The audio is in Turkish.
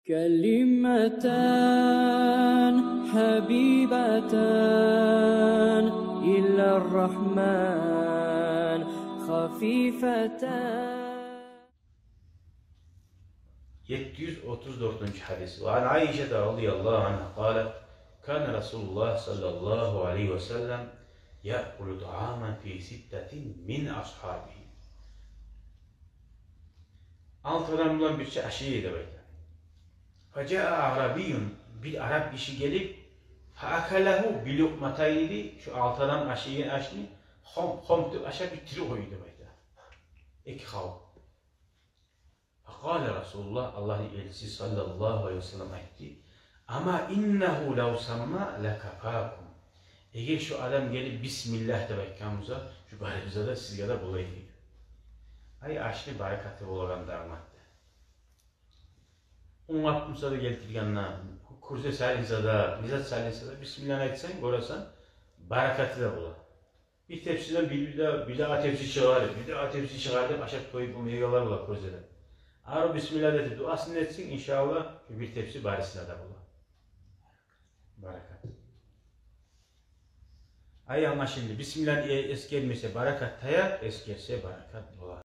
كلمتان حبيبتان إلى الرحمن خفيفتان. 734. hadis. Ve an Aişe radıyallahu anha قالت كان رسول الله صلى الله عليه وسلم يأكل طعاما في ستة من أصحابه. Alt adamdan bir aşı yedi böyle. Faca'a Arabiyyun, bir Arap kişi gelip faakalahu bi lokmatayni, şu alt adam aşıyı açtı, homtu aşağı bir tiri koydu böyle. İkhav. Fakale Resulullah, Allah'ın elçisi sallallahu aleyhi ve sellem etti. Ama innehu lav samma lekafakum. Eğer şu adam gelip Bismillah demek kamuza, şu garibizada siz ya da bulaydı. Ay aşlı barakatı olan darmattı. Onu atmışsa da getirgenler, kurse salinsa da, nizat salinsa da Bismillah etsen, görürsen barakatı da bular. Bir tepsiden bir daha tepsi çıkarır, bir daha tepsi çıkarır, aşağı koyup bu meyveler bular kurseden. Ağır Bismillah dedi, duasını etsin inşallah bir tepsi barisine de bular. Barakat. Ay ama şimdi Bismillah es gelmese barakat tayar, es gelse barakat bular.